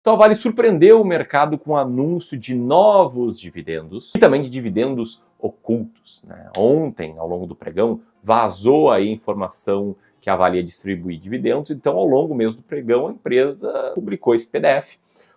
Então a Vale surpreendeu o mercado com o anúncio de novos dividendos e também de dividendos ocultos, né? Ontem, ao longo do pregão, vazou aí informação que a Vale ia distribuir dividendos, então ao longo mesmo do pregão a empresa publicou esse PDF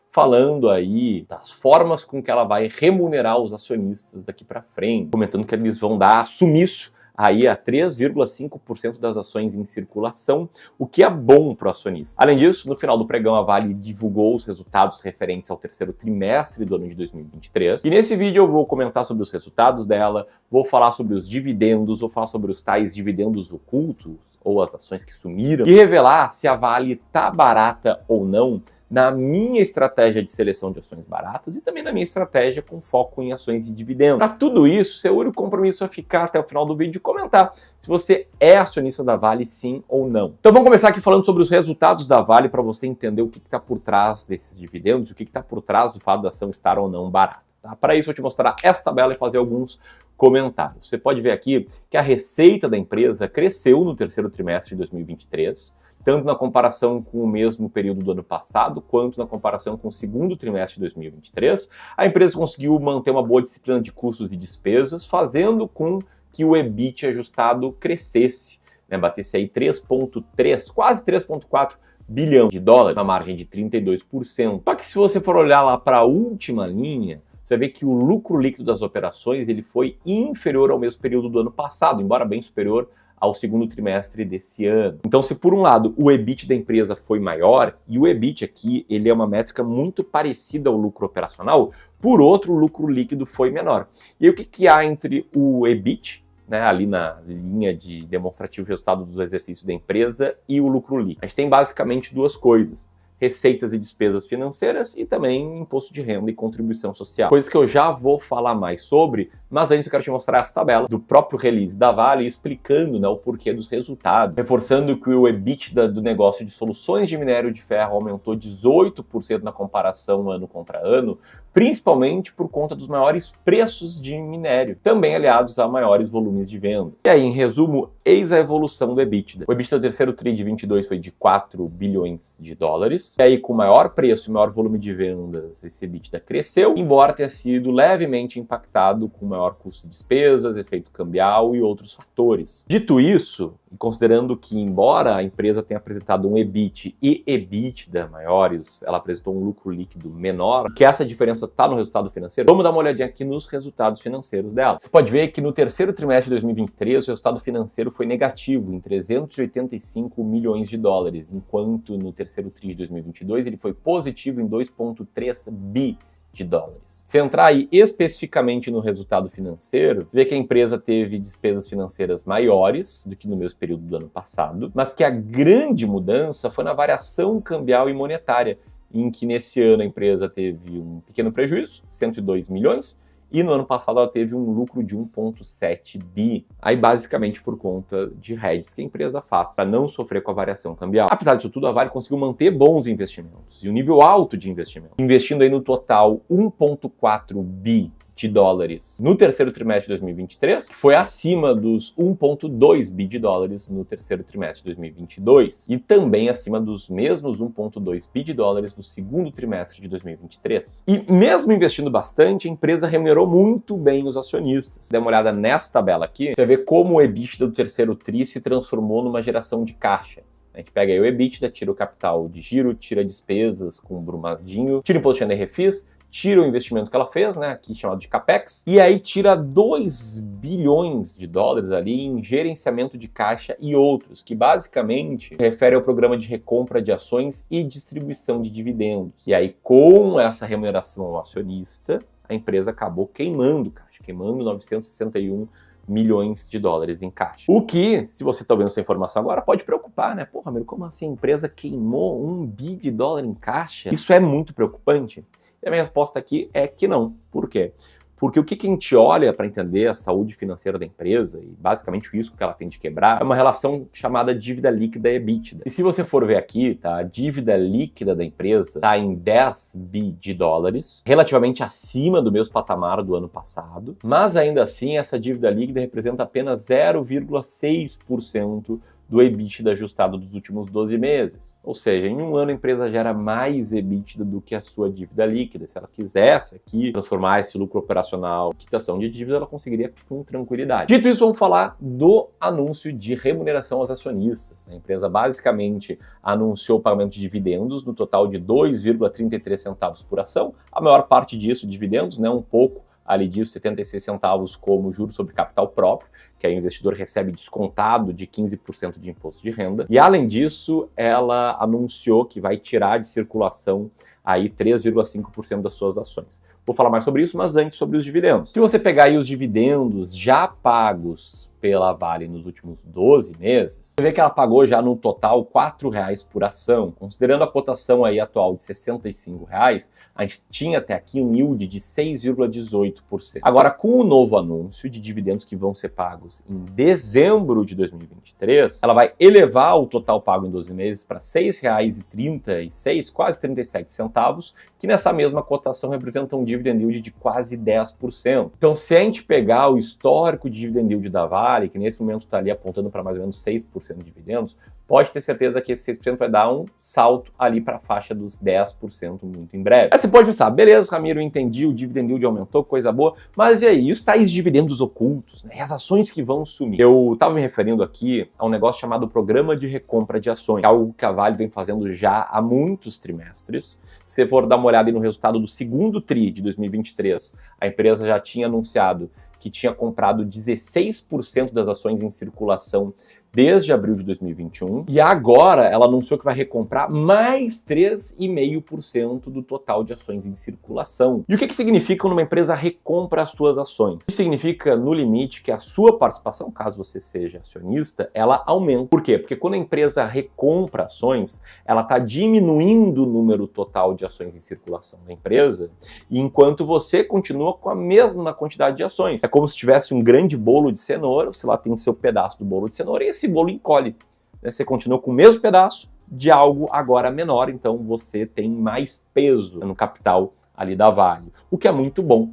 falando aí das formas com que ela vai remunerar os acionistas daqui para frente, comentando que eles vão dar sumiço aí a 3,5% das ações em circulação, o que é bom para o acionista. Além disso, no final do pregão, a Vale divulgou os resultados referentes ao terceiro trimestre do ano de 2023. E nesse vídeo eu vou comentar sobre os resultados dela, vou falar sobre os dividendos, vou falar sobre os tais dividendos ocultos, ou as ações que sumiram, e revelar se a Vale tá barata ou não na minha estratégia de seleção de ações baratas e também na minha estratégia com foco em ações de dividendos. Para tudo isso, seu único compromisso é ficar até o final do vídeo e comentar se você é acionista da Vale, sim ou não. Então vamos começar aqui falando sobre os resultados da Vale para você entender o que está por trás desses dividendos, o que está por trás do fato da ação estar ou não barata. Tá? Para isso eu vou te mostrar essa tabela e fazer alguns comentários. Você pode ver aqui que a receita da empresa cresceu no terceiro trimestre de 2023, tanto na comparação com o mesmo período do ano passado, quanto na comparação com o segundo trimestre de 2023. A empresa conseguiu manter uma boa disciplina de custos e despesas, fazendo com que o EBIT ajustado crescesse, né? Batesse aí 3,3, quase 3,4 bilhão de dólares, uma margem de 32%. Só que se você for olhar lá para a última linha, você vai ver que o lucro líquido das operações ele foi inferior ao mesmo período do ano passado, embora bem superior ao segundo trimestre desse ano. Então, se por um lado o EBIT da empresa foi maior, e o EBIT aqui ele é uma métrica muito parecida ao lucro operacional, por outro, o lucro líquido foi menor. E aí, o que há entre o EBIT, né, ali na linha de demonstrativo resultado dos exercícios da empresa, e o lucro líquido? A gente tem basicamente duas coisas: receitas e despesas financeiras e também imposto de renda e contribuição social. Coisas que eu já vou falar mais sobre, mas antes eu quero te mostrar essa tabela do próprio release da Vale explicando, né, o porquê dos resultados, reforçando que o EBITDA do negócio de soluções de minério de ferro aumentou 18% na comparação ano contra ano, principalmente por conta dos maiores preços de minério, também aliados a maiores volumes de vendas. E aí, em resumo, eis a evolução do EBITDA. O EBITDA do terceiro tri de 22 foi de 4 bilhões de dólares. E aí, com maior preço e maior volume de vendas, esse EBITDA cresceu, embora tenha sido levemente impactado com maior custo de despesas, efeito cambial e outros fatores. Dito isso, e considerando que, embora a empresa tenha apresentado um EBIT e EBITDA maiores, ela apresentou um lucro líquido menor, que essa diferença está no resultado financeiro, vamos dar uma olhadinha aqui nos resultados financeiros dela. Você pode ver que no terceiro trimestre de 2023, o resultado financeiro foi negativo, em 385 milhões de dólares, enquanto no terceiro tri de 2022 ele foi positivo em 2,3 bi de dólares. Se entrar aí especificamente no resultado financeiro, vê que a empresa teve despesas financeiras maiores do que no mesmo período do ano passado, mas que a grande mudança foi na variação cambial e monetária, em que nesse ano a empresa teve um pequeno prejuízo, 102 milhões, e no ano passado ela teve um lucro de 1,7 bi. Aí basicamente por conta de hedges que a empresa faz para não sofrer com a variação cambial. Apesar disso tudo, a Vale conseguiu manter bons investimentos e um nível alto de investimento, investindo aí no total 1,4 bi de dólares no terceiro trimestre de 2023, que foi acima dos 1,2 bi de dólares no terceiro trimestre de 2022 e também acima dos mesmos 1,2 bi de dólares do segundo trimestre de 2023. E mesmo investindo bastante, a empresa remunerou muito bem os acionistas. Dê uma olhada nessa tabela aqui, você vai ver como o EBITDA do terceiro tri se transformou numa geração de caixa. A gente pega aí o EBITDA, tira o capital de giro, tira despesas com o Brumadinho, tira o imposto de renda e refis, tira o investimento que ela fez, né, aqui chamado de CAPEX, e aí tira 2 bilhões de dólares ali em gerenciamento de caixa e outros, que basicamente refere ao programa de recompra de ações e distribuição de dividendos. E aí, com essa remuneração ao acionista, a empresa acabou queimando caixa, queimando 961 milhões de dólares em caixa. O que, se você está vendo essa informação agora, pode preocupar, né? Porra, Ramiro, como assim a empresa queimou 1 bi de dólar em caixa? Isso é muito preocupante? E a minha resposta aqui é que não. Por quê? Porque o que a gente olha para entender a saúde financeira da empresa, e basicamente o risco que ela tem de quebrar, é uma relação chamada dívida líquida EBITDA. E se você for ver aqui, tá, a dívida líquida da empresa está em 10 bi de dólares, relativamente acima do mesmo patamar do ano passado, mas ainda assim essa dívida líquida representa apenas 0,6% do EBITDA ajustado dos últimos 12 meses. Ou seja, em um ano a empresa gera mais EBITDA do que a sua dívida líquida. Se ela quisesse aqui transformar esse lucro operacional em quitação de dívida, ela conseguiria com tranquilidade. Dito isso, vamos falar do anúncio de remuneração aos acionistas. A empresa basicamente anunciou o pagamento de dividendos no total de 2,33 centavos por ação. A maior parte disso, dividendos, né, um pouco ali disso, 76 centavos como juros sobre capital próprio, que aí o investidor recebe descontado de 15% de imposto de renda. E além disso, ela anunciou que vai tirar de circulação aí 3,5% das suas ações. Vou falar mais sobre isso, mas antes sobre os dividendos. Se você pegar aí os dividendos já pagos pela Vale nos últimos 12 meses, você vê que ela pagou já no total R$ 4,00 por ação. Considerando a cotação aí atual de R$ 65,00, a gente tinha até aqui um yield de 6,18%. Agora, com o novo anúncio de dividendos que vão ser pagos em dezembro de 2023, ela vai elevar o total pago em 12 meses para R$ 6,36, quase 37 centavos, que nessa mesma cotação representa um dividend yield de quase 10%. Então, se a gente pegar o histórico de dividend yield da Vale, que nesse momento está ali apontando para mais ou menos 6% de dividendos, pode ter certeza que esse 6% vai dar um salto ali para a faixa dos 10% muito em breve. Aí você pode pensar, beleza, Ramiro, entendi, o dividend yield aumentou, coisa boa, mas e aí, e os tais dividendos ocultos, né? As ações que vão sumir? Eu estava me referindo aqui a um negócio chamado Programa de Recompra de Ações, que é algo que a Vale vem fazendo já há muitos trimestres. Se você for dar uma olhada aí no resultado do segundo TRI de 2023, a empresa já tinha anunciado que tinha comprado 16% das ações em circulação desde abril de 2021, e agora ela anunciou que vai recomprar mais 3,5% do total de ações em circulação. E o que significa quando uma empresa recompra as suas ações? Isso significa, no limite, que a sua participação, caso você seja acionista, ela aumenta. Por quê? Porque quando a empresa recompra ações, ela está diminuindo o número total de ações em circulação da empresa, e enquanto você continua com a mesma quantidade de ações. É como se tivesse um grande bolo de cenoura, você lá tem seu pedaço do bolo de cenoura, e esse bolo encolhe, né? Você continua com o mesmo pedaço de algo agora menor, então você tem mais peso no capital ali da Vale, o que é muito bom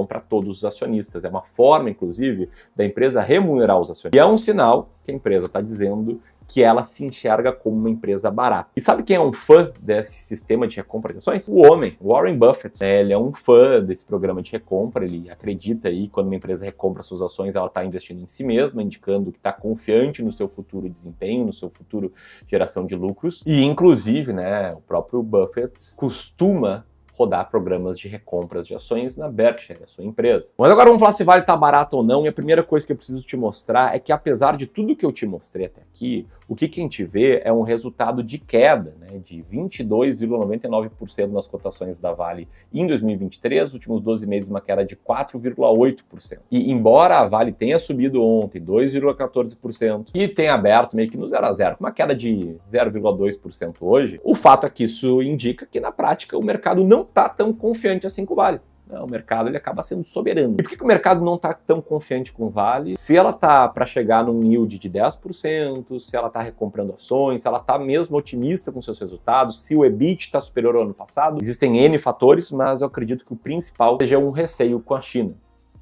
para todos os acionistas. É uma forma, inclusive, da empresa remunerar os acionistas. E é um sinal que a empresa está dizendo que ela se enxerga como uma empresa barata. E sabe quem é um fã desse sistema de recompra de ações? O homem, Warren Buffett. Ele é um fã desse programa de recompra, ele acredita aí que quando uma empresa recompra suas ações, ela está investindo em si mesma, indicando que está confiante no seu futuro desempenho, no seu futuro geração de lucros. E, inclusive, né, o próprio Buffett costuma rodar programas de recompras de ações na Berkshire, a sua empresa. Mas agora vamos falar se Vale está barato ou não, e a primeira coisa que eu preciso te mostrar é que, apesar de tudo que eu te mostrei até aqui, o que a gente vê é um resultado de queda, né, de 22,99% nas cotações da Vale em 2023, nos últimos 12 meses uma queda de 4,8%. E embora a Vale tenha subido ontem 2,14% e tenha aberto meio que no 0 a 0, uma queda de 0,2% hoje, o fato é que isso indica que na prática o mercado não está tão confiante assim com o Vale. O mercado ele acaba sendo soberano. E por que o mercado não está tão confiante com o Vale? Se ela está para chegar num yield de 10%, se ela está recomprando ações, se ela está mesmo otimista com seus resultados, se o EBIT está superior ao ano passado, existem N fatores, mas eu acredito que o principal seja um receio com a China.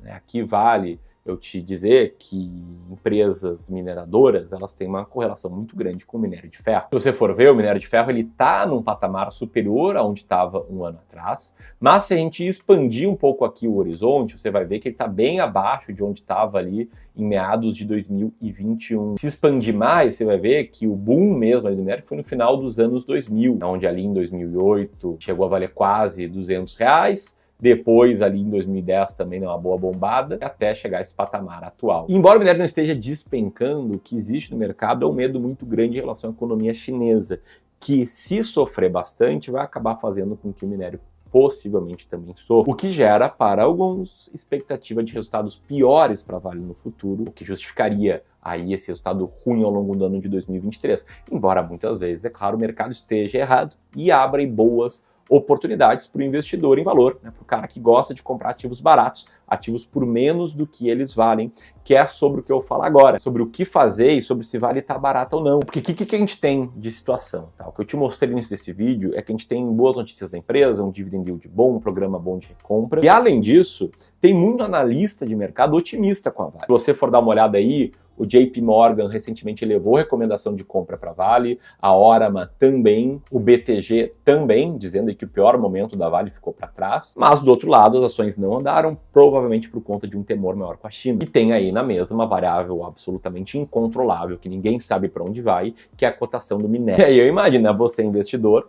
Aqui vale eu te dizer que empresas mineradoras, elas têm uma correlação muito grande com o minério de ferro. Se você for ver, o minério de ferro ele está num patamar superior a onde estava um ano atrás, mas se a gente expandir um pouco aqui o horizonte, você vai ver que ele está bem abaixo de onde estava ali em meados de 2021. Se expandir mais, você vai ver que o boom mesmo ali do minério foi no final dos anos 2000, onde ali em 2008 chegou a valer quase R$200, depois, ali em 2010, também deu uma boa bombada, até chegar a esse patamar atual. E embora o minério não esteja despencando, o que existe no mercado é um medo muito grande em relação à economia chinesa, que, se sofrer bastante, vai acabar fazendo com que o minério possivelmente também sofra, o que gera para alguns expectativa de resultados piores para a Vale no futuro, o que justificaria aí esse resultado ruim ao longo do ano de 2023. Embora muitas vezes, é claro, o mercado esteja errado e abra boas oportunidades para o investidor em valor, né, para o cara que gosta de comprar ativos baratos, ativos por menos do que eles valem, que é sobre o que eu falo agora, sobre o que fazer e sobre se Vale está barato ou não. Porque o que a gente tem de situação? Tá? O que eu te mostrei no início desse vídeo é que a gente tem boas notícias da empresa, um dividend yield bom, um programa bom de recompra, e além disso, tem muito analista de mercado otimista com a Vale. Se você for dar uma olhada aí, o JP Morgan recentemente elevou a recomendação de compra para Vale, a Orama também, o BTG também, dizendo que o pior momento da Vale ficou para trás. Mas do outro lado, as ações não andaram, provavelmente por conta de um temor maior com a China. E tem aí na mesa uma variável absolutamente incontrolável, que ninguém sabe para onde vai, que é a cotação do minério. E aí eu imagino, você investidor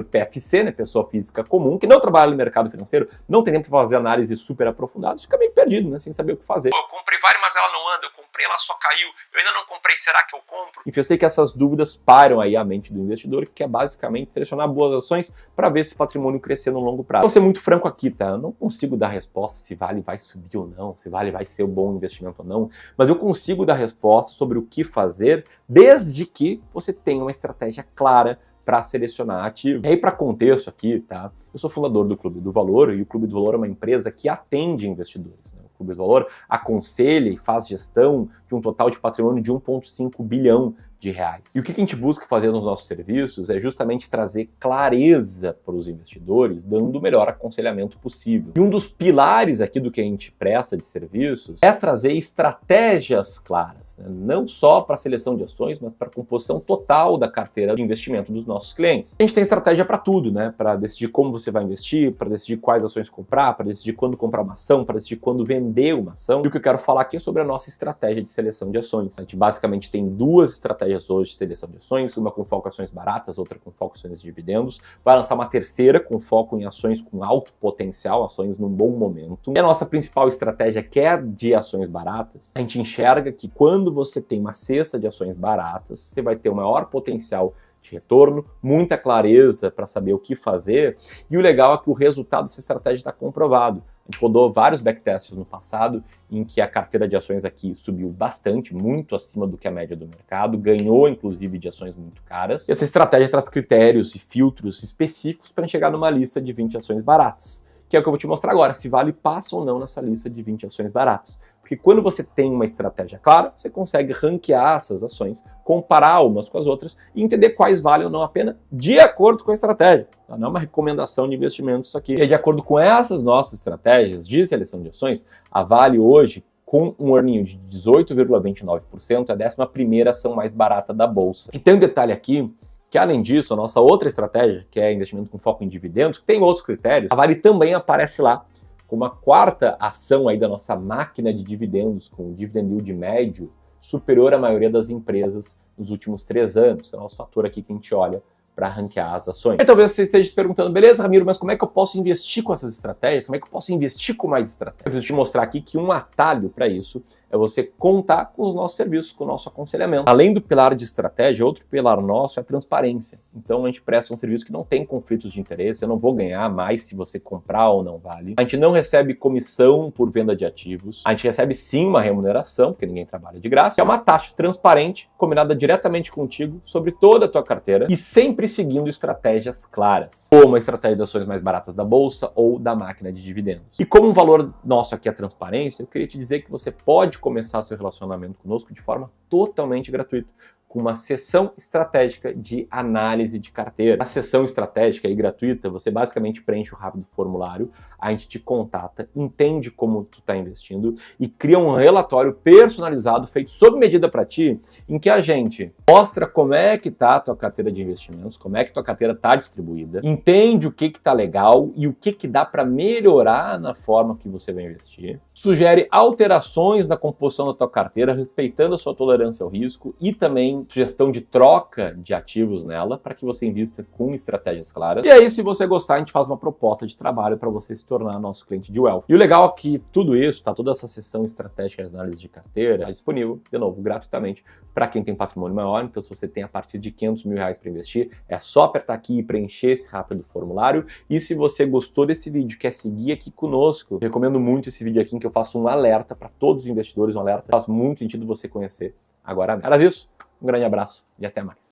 PFC, né, pessoa física comum, que não trabalha no mercado financeiro, não tem tempo para fazer análise super aprofundada, fica meio perdido, né, sem saber o que fazer. Eu comprei Vale, mas ela não anda, eu comprei, ela só caiu, eu ainda não comprei, será que eu compro? Enfim, eu sei que essas dúvidas param aí a mente do investidor, que é basicamente selecionar boas ações para ver esse patrimônio crescer no longo prazo. Vou ser muito franco aqui, tá? Eu não consigo dar resposta se Vale vai subir ou não, se Vale vai ser um bom investimento ou não, mas eu consigo dar resposta sobre o que fazer, desde que você tenha uma estratégia clara para selecionar ativos. E aí, para contexto aqui, tá? Eu sou fundador do Clube do Valor, e o Clube do Valor é uma empresa que atende investidores, né? O Clube do Valor aconselha e faz gestão de um total de patrimônio de 1,5 bilhão de reais. E o que a gente busca fazer nos nossos serviços é justamente trazer clareza para os investidores, dando o melhor aconselhamento possível. E um dos pilares aqui do que a gente presta de serviços é trazer estratégias claras, né? Não só para a seleção de ações, mas para a composição total da carteira de investimento dos nossos clientes. A gente tem estratégia para tudo, né? Para decidir como você vai investir, para decidir quais ações comprar, para decidir quando comprar uma ação, para decidir quando vender uma ação. E o que eu quero falar aqui é sobre a nossa estratégia de seleção de ações. A gente basicamente tem duas estratégias hoje de seleção de ações, uma com foco em ações baratas, outra com foco em ações de dividendos. Vai lançar uma terceira com foco em ações com alto potencial, ações num bom momento. E a nossa principal estratégia, que é de ações baratas, a gente enxerga que quando você tem uma cesta de ações baratas, você vai ter o maior potencial de retorno, muita clareza para saber o que fazer, e o legal é que o resultado dessa estratégia está comprovado. A gente rodou vários backtests no passado em que a carteira de ações aqui subiu bastante, muito acima do que a média do mercado, ganhou inclusive de ações muito caras. E essa estratégia traz critérios e filtros específicos para chegar numa lista de 20 ações baratas, que é o que eu vou te mostrar agora, se Vale passa ou não nessa lista de 20 ações baratas. Porque quando você tem uma estratégia clara, você consegue ranquear essas ações, comparar umas com as outras e entender quais valem ou não a pena de acordo com a estratégia. Não é uma recomendação de investimento isso aqui. E de acordo com essas nossas estratégias de seleção de ações, a Vale hoje, com um earning de 18,29%, é a 11ª ação mais barata da Bolsa. E tem um detalhe aqui, que além disso, a nossa outra estratégia, que é investimento com foco em dividendos, que tem outros critérios, a Vale também aparece lá como a 4ª ação aí da nossa máquina de dividendos, com dividend yield médio superior à maioria das empresas nos últimos 3 anos, que é o nosso fator aqui que a gente olha para ranquear as ações. E talvez você esteja se perguntando, beleza, Ramiro, mas como é que eu posso investir com essas estratégias? Como é que eu posso investir com mais estratégias? Eu preciso te mostrar aqui que um atalho para isso é você contar com os nossos serviços, com o nosso aconselhamento. Além do pilar de estratégia, outro pilar nosso é a transparência. Então a gente presta um serviço que não tem conflitos de interesse, eu não vou ganhar mais se você comprar ou não Vale. A gente não recebe comissão por venda de ativos. A gente recebe sim uma remuneração, porque ninguém trabalha de graça. É uma taxa transparente, combinada diretamente contigo sobre toda a tua carteira e sempre seguindo estratégias claras, ou uma estratégia de ações mais baratas da bolsa ou da máquina de dividendos. E como um valor nosso aqui é a transparência, eu queria te dizer que você pode começar seu relacionamento conosco de forma totalmente gratuita, com uma sessão estratégica de análise de carteira. A sessão estratégica e gratuita, você basicamente preenche o rápido formulário, a gente te contata, entende como tu está investindo e cria um relatório personalizado feito sob medida para ti, em que a gente mostra como é que tá a tua carteira de investimentos, como é que tua carteira está distribuída, entende o que tá legal e o que dá para melhorar na forma que você vai investir, sugere alterações na composição da tua carteira, respeitando a sua tolerância ao risco e também sugestão de troca de ativos nela para que você invista com estratégias claras. E aí, se você gostar, a gente faz uma proposta de trabalho para você se tornar nosso cliente de wealth. E o legal é que tudo isso, toda essa sessão estratégica de análise de carteira, está disponível, de novo, gratuitamente, para quem tem patrimônio maior. Então, se você tem a partir de R$500 mil para investir, é só apertar aqui e preencher esse rápido formulário. E se você gostou desse vídeo, quer seguir aqui conosco, recomendo muito esse vídeo aqui em que eu faço um alerta para todos os investidores, um alerta. Faz muito sentido você conhecer agora mesmo. Era isso. Um grande abraço e até mais.